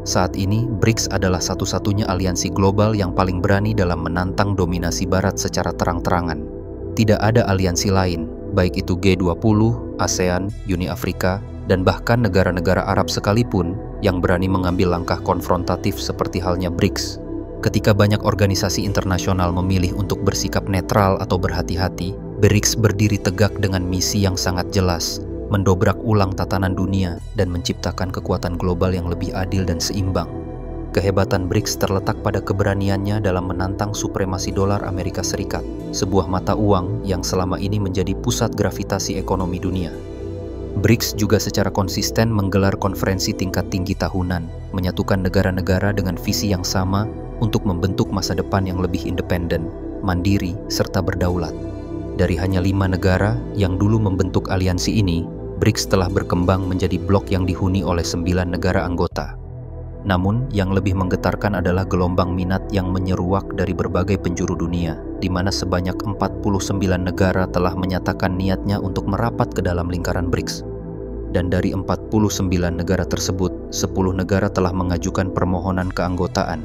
Saat ini, BRICS adalah satu-satunya aliansi global yang paling berani dalam menantang dominasi Barat secara terang-terangan. Tidak ada aliansi lain, baik itu G20, ASEAN, Uni Afrika, dan bahkan negara-negara Arab sekalipun yang berani mengambil langkah konfrontatif seperti halnya BRICS. Ketika banyak organisasi internasional memilih untuk bersikap netral atau berhati-hati, BRICS berdiri tegak dengan misi yang sangat jelas, mendobrak ulang tatanan dunia dan menciptakan kekuatan global yang lebih adil dan seimbang. Kehebatan BRICS terletak pada keberaniannya dalam menantang supremasi dolar Amerika Serikat, sebuah mata uang yang selama ini menjadi pusat gravitasi ekonomi dunia. BRICS juga secara konsisten menggelar konferensi tingkat tinggi tahunan, menyatukan negara-negara dengan visi yang sama untuk membentuk masa depan yang lebih independen, mandiri, serta berdaulat. Dari hanya 5 negara yang dulu membentuk aliansi ini, BRICS telah berkembang menjadi blok yang dihuni oleh 9 negara anggota. Namun, yang lebih menggetarkan adalah gelombang minat yang menyeruak dari berbagai penjuru dunia, di mana sebanyak 49 negara telah menyatakan niatnya untuk merapat ke dalam lingkaran BRICS. Dan dari 49 negara tersebut, 10 negara telah mengajukan permohonan keanggotaan.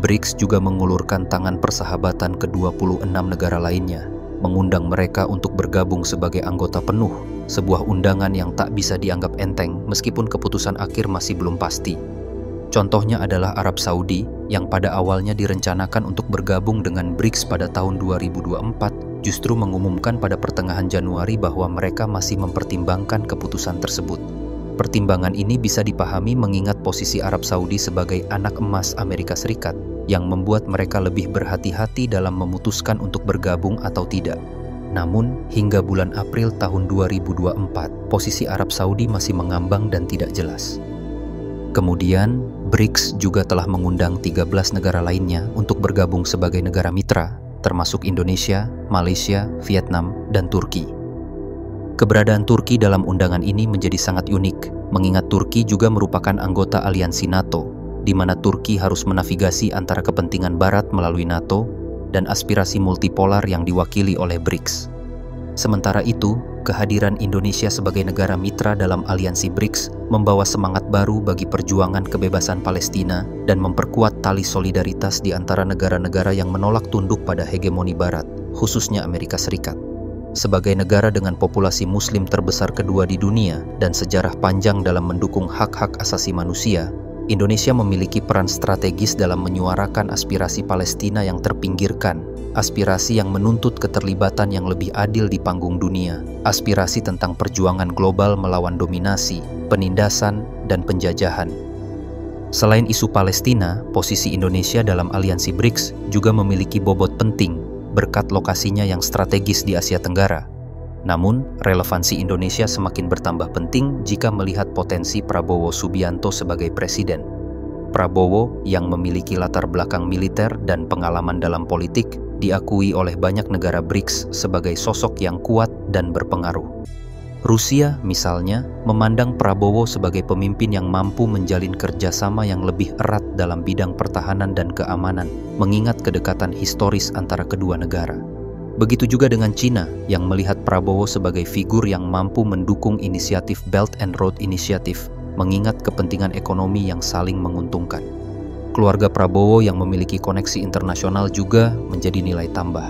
BRICS juga mengulurkan tangan persahabatan ke 26 negara lainnya, mengundang mereka untuk bergabung sebagai anggota penuh, sebuah undangan yang tak bisa dianggap enteng meskipun keputusan akhir masih belum pasti. Contohnya adalah Arab Saudi yang pada awalnya direncanakan untuk bergabung dengan BRICS pada tahun 2024, justru mengumumkan pada pertengahan Januari bahwa mereka masih mempertimbangkan keputusan tersebut. Pertimbangan ini bisa dipahami mengingat posisi Arab Saudi sebagai anak emas Amerika Serikat yang membuat mereka lebih berhati-hati dalam memutuskan untuk bergabung atau tidak. Namun, hingga bulan April tahun 2024, posisi Arab Saudi masih mengambang dan tidak jelas. Kemudian, BRICS juga telah mengundang 13 negara lainnya untuk bergabung sebagai negara mitra, termasuk Indonesia, Malaysia, Vietnam, dan Turki. Keberadaan Turki dalam undangan ini menjadi sangat unik, mengingat Turki juga merupakan anggota aliansi NATO, di mana Turki harus menavigasi antara kepentingan Barat melalui NATO dan aspirasi multipolar yang diwakili oleh BRICS. Sementara itu, kehadiran Indonesia sebagai negara mitra dalam aliansi BRICS membawa semangat baru bagi perjuangan kebebasan Palestina dan memperkuat tali solidaritas di antara negara-negara yang menolak tunduk pada hegemoni Barat, khususnya Amerika Serikat. Sebagai negara dengan populasi Muslim terbesar kedua di dunia dan sejarah panjang dalam mendukung hak-hak asasi manusia, Indonesia memiliki peran strategis dalam menyuarakan aspirasi Palestina yang terpinggirkan, aspirasi yang menuntut keterlibatan yang lebih adil di panggung dunia, aspirasi tentang perjuangan global melawan dominasi, penindasan, dan penjajahan. Selain isu Palestina, posisi Indonesia dalam aliansi BRICS juga memiliki bobot penting berkat lokasinya yang strategis di Asia Tenggara. Namun, relevansi Indonesia semakin bertambah penting jika melihat potensi Prabowo Subianto sebagai presiden. Prabowo yang memiliki latar belakang militer dan pengalaman dalam politik diakui oleh banyak negara BRICS sebagai sosok yang kuat dan berpengaruh. Rusia, misalnya, memandang Prabowo sebagai pemimpin yang mampu menjalin kerjasama yang lebih erat dalam bidang pertahanan dan keamanan, mengingat kedekatan historis antara kedua negara. Begitu juga dengan China yang melihat Prabowo sebagai figur yang mampu mendukung inisiatif Belt and Road Initiative, mengingat kepentingan ekonomi yang saling menguntungkan. Keluarga Prabowo yang memiliki koneksi internasional juga menjadi nilai tambah.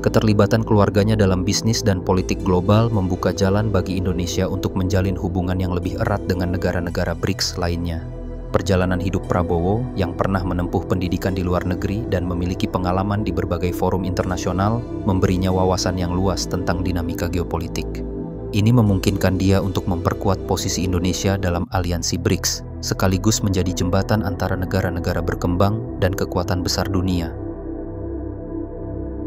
Keterlibatan keluarganya dalam bisnis dan politik global membuka jalan bagi Indonesia untuk menjalin hubungan yang lebih erat dengan negara-negara BRICS lainnya. Perjalanan hidup Prabowo yang pernah menempuh pendidikan di luar negeri dan memiliki pengalaman di berbagai forum internasional memberinya wawasan yang luas tentang dinamika geopolitik. Ini memungkinkan dia untuk memperkuat posisi Indonesia dalam aliansi BRICS, sekaligus menjadi jembatan antara negara-negara berkembang dan kekuatan besar dunia.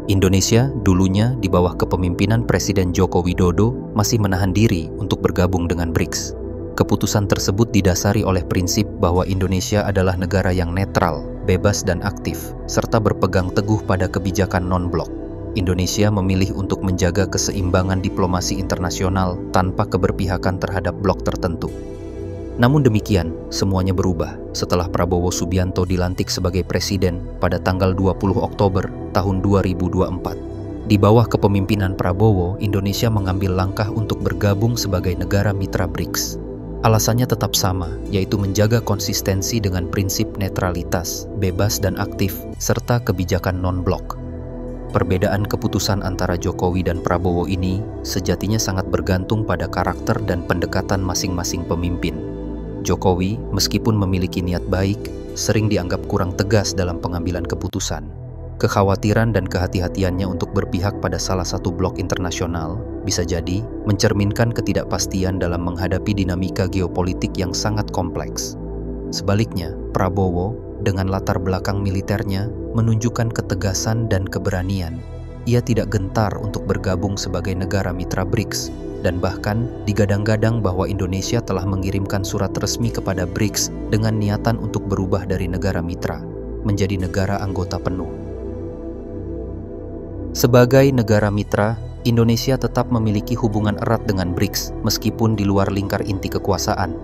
Indonesia dulunya di bawah kepemimpinan Presiden Joko Widodo masih menahan diri untuk bergabung dengan BRICS. Keputusan tersebut didasari oleh prinsip bahwa Indonesia adalah negara yang netral, bebas dan aktif, serta berpegang teguh pada kebijakan non-blok. Indonesia memilih untuk menjaga keseimbangan diplomasi internasional tanpa keberpihakan terhadap blok tertentu. Namun demikian, semuanya berubah setelah Prabowo Subianto dilantik sebagai presiden pada tanggal 20 Oktober tahun 2024. Di bawah kepemimpinan Prabowo, Indonesia mengambil langkah untuk bergabung sebagai negara mitra BRICS. Alasannya tetap sama, yaitu menjaga konsistensi dengan prinsip netralitas, bebas dan aktif, serta kebijakan non-blok. Perbedaan keputusan antara Jokowi dan Prabowo ini sejatinya sangat bergantung pada karakter dan pendekatan masing-masing pemimpin. Jokowi, meskipun memiliki niat baik, sering dianggap kurang tegas dalam pengambilan keputusan. Kekhawatiran dan kehati-hatiannya untuk berpihak pada salah satu blok internasional bisa jadi mencerminkan ketidakpastian dalam menghadapi dinamika geopolitik yang sangat kompleks. Sebaliknya, Prabowo dengan latar belakang militernya menunjukkan ketegasan dan keberanian. Ia tidak gentar untuk bergabung sebagai negara mitra BRICS, dan bahkan digadang-gadang bahwa Indonesia telah mengirimkan surat resmi kepada BRICS dengan niatan untuk berubah dari negara mitra menjadi negara anggota penuh. Sebagai negara mitra, Indonesia tetap memiliki hubungan erat dengan BRICS meskipun di luar lingkar inti kekuasaan.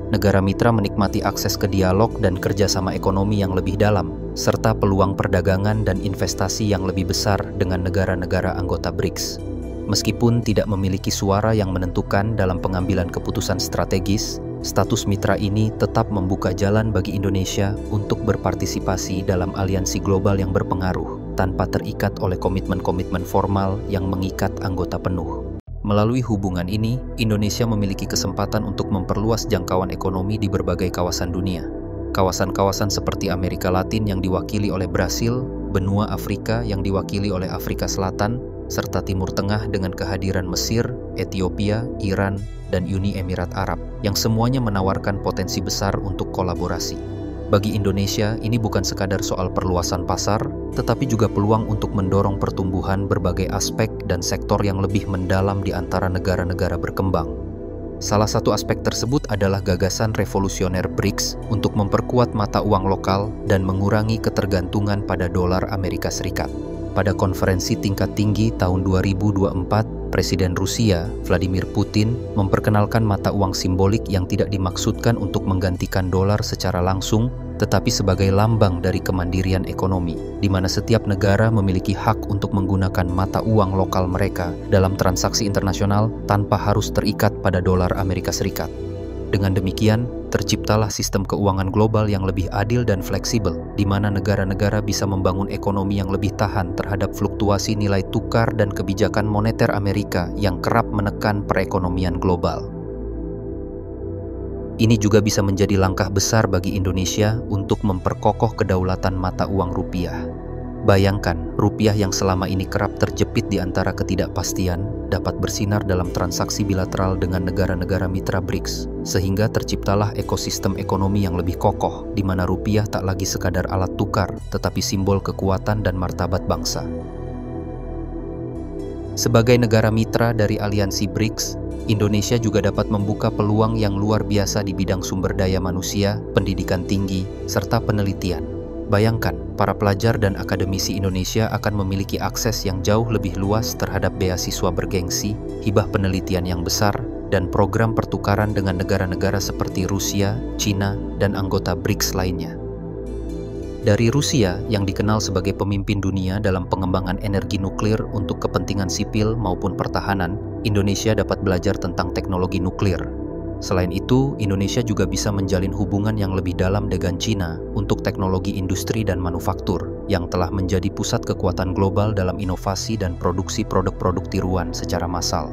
Negara mitra menikmati akses ke dialog dan kerjasama ekonomi yang lebih dalam, serta peluang perdagangan dan investasi yang lebih besar dengan negara-negara anggota BRICS. Meskipun tidak memiliki suara yang menentukan dalam pengambilan keputusan strategis, status mitra ini tetap membuka jalan bagi Indonesia untuk berpartisipasi dalam aliansi global yang berpengaruh, tanpa terikat oleh komitmen-komitmen formal yang mengikat anggota penuh. Melalui hubungan ini, Indonesia memiliki kesempatan untuk memperluas jangkauan ekonomi di berbagai kawasan dunia. Kawasan-kawasan seperti Amerika Latin yang diwakili oleh Brasil, benua Afrika yang diwakili oleh Afrika Selatan, serta Timur Tengah dengan kehadiran Mesir, Ethiopia, Iran, dan Uni Emirat Arab, yang semuanya menawarkan potensi besar untuk kolaborasi. Bagi Indonesia, ini bukan sekadar soal perluasan pasar, tetapi juga peluang untuk mendorong pertumbuhan berbagai aspek dan sektor yang lebih mendalam di antara negara-negara berkembang. Salah satu aspek tersebut adalah gagasan revolusioner BRICS untuk memperkuat mata uang lokal dan mengurangi ketergantungan pada dolar Amerika Serikat. Pada konferensi tingkat tinggi tahun 2024, Presiden Rusia, Vladimir Putin, memperkenalkan mata uang simbolik yang tidak dimaksudkan untuk menggantikan dolar secara langsung, tetapi sebagai lambang dari kemandirian ekonomi, di mana setiap negara memiliki hak untuk menggunakan mata uang lokal mereka dalam transaksi internasional tanpa harus terikat pada dolar Amerika Serikat. Dengan demikian, terciptalah sistem keuangan global yang lebih adil dan fleksibel, di mana negara-negara bisa membangun ekonomi yang lebih tahan terhadap fluktuasi nilai tukar dan kebijakan moneter Amerika yang kerap menekan perekonomian global. Ini juga bisa menjadi langkah besar bagi Indonesia untuk memperkokoh kedaulatan mata uang rupiah. Bayangkan, rupiah yang selama ini kerap terjepit di antara ketidakpastian dapat bersinar dalam transaksi bilateral dengan negara-negara mitra BRICS, sehingga terciptalah ekosistem ekonomi yang lebih kokoh, di mana rupiah tak lagi sekadar alat tukar, tetapi simbol kekuatan dan martabat bangsa. Sebagai negara mitra dari aliansi BRICS, Indonesia juga dapat membuka peluang yang luar biasa di bidang sumber daya manusia, pendidikan tinggi, serta penelitian. Bayangkan, para pelajar dan akademisi Indonesia akan memiliki akses yang jauh lebih luas terhadap beasiswa bergengsi, hibah penelitian yang besar, dan program pertukaran dengan negara-negara seperti Rusia, Cina, dan anggota BRICS lainnya. Dari Rusia, yang dikenal sebagai pemimpin dunia dalam pengembangan energi nuklir untuk kepentingan sipil maupun pertahanan, Indonesia dapat belajar tentang teknologi nuklir. Selain itu, Indonesia juga bisa menjalin hubungan yang lebih dalam dengan Cina untuk teknologi industri dan manufaktur, yang telah menjadi pusat kekuatan global dalam inovasi dan produksi produk-produk tiruan secara massal.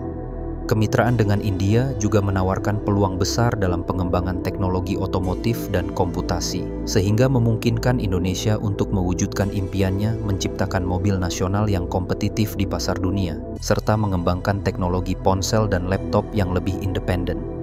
Kemitraan dengan India juga menawarkan peluang besar dalam pengembangan teknologi otomotif dan komputasi, sehingga memungkinkan Indonesia untuk mewujudkan impiannya menciptakan mobil nasional yang kompetitif di pasar dunia, serta mengembangkan teknologi ponsel dan laptop yang lebih independen.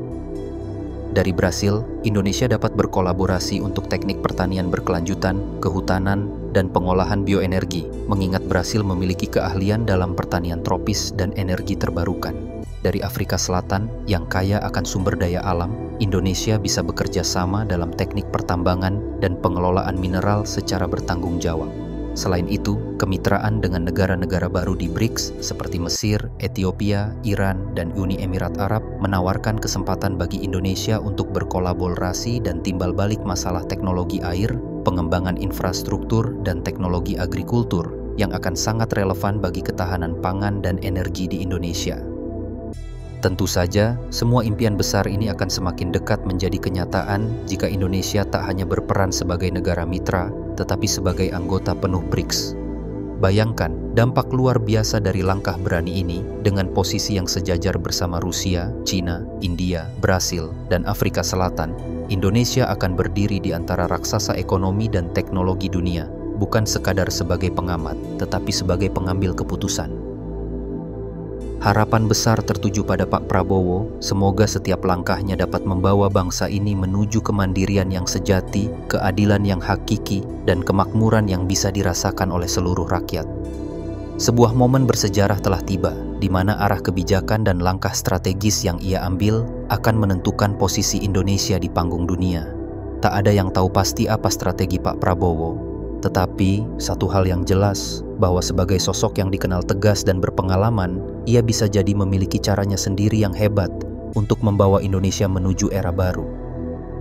Dari Brasil, Indonesia dapat berkolaborasi untuk teknik pertanian berkelanjutan, kehutanan, dan pengolahan bioenergi, mengingat Brasil memiliki keahlian dalam pertanian tropis dan energi terbarukan. Dari Afrika Selatan, yang kaya akan sumber daya alam, Indonesia bisa bekerja sama dalam teknik pertambangan dan pengelolaan mineral secara bertanggung jawab. Selain itu, kemitraan dengan negara-negara baru di BRICS seperti Mesir, Ethiopia, Iran, dan Uni Emirat Arab menawarkan kesempatan bagi Indonesia untuk berkolaborasi dan timbal balik masalah teknologi air, pengembangan infrastruktur, dan teknologi agrikultur yang akan sangat relevan bagi ketahanan pangan dan energi di Indonesia. Tentu saja, semua impian besar ini akan semakin dekat menjadi kenyataan jika Indonesia tak hanya berperan sebagai negara mitra, tetapi sebagai anggota penuh BRICS. Bayangkan dampak luar biasa dari langkah berani ini dengan posisi yang sejajar bersama Rusia, China, India, Brasil, dan Afrika Selatan. Indonesia akan berdiri di antara raksasa ekonomi dan teknologi dunia, bukan sekadar sebagai pengamat, tetapi sebagai pengambil keputusan. Harapan besar tertuju pada Pak Prabowo, semoga setiap langkahnya dapat membawa bangsa ini menuju kemandirian yang sejati, keadilan yang hakiki, dan kemakmuran yang bisa dirasakan oleh seluruh rakyat. Sebuah momen bersejarah telah tiba, di mana arah kebijakan dan langkah strategis yang ia ambil akan menentukan posisi Indonesia di panggung dunia. Tak ada yang tahu pasti apa strategi Pak Prabowo. Tetapi, satu hal yang jelas, bahwa sebagai sosok yang dikenal tegas dan berpengalaman, ia bisa jadi memiliki caranya sendiri yang hebat untuk membawa Indonesia menuju era baru.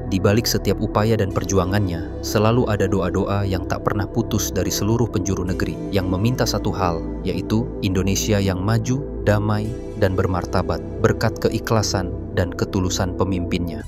Di balik setiap upaya dan perjuangannya, selalu ada doa-doa yang tak pernah putus dari seluruh penjuru negeri yang meminta satu hal, yaitu Indonesia yang maju, damai, dan bermartabat berkat keikhlasan dan ketulusan pemimpinnya.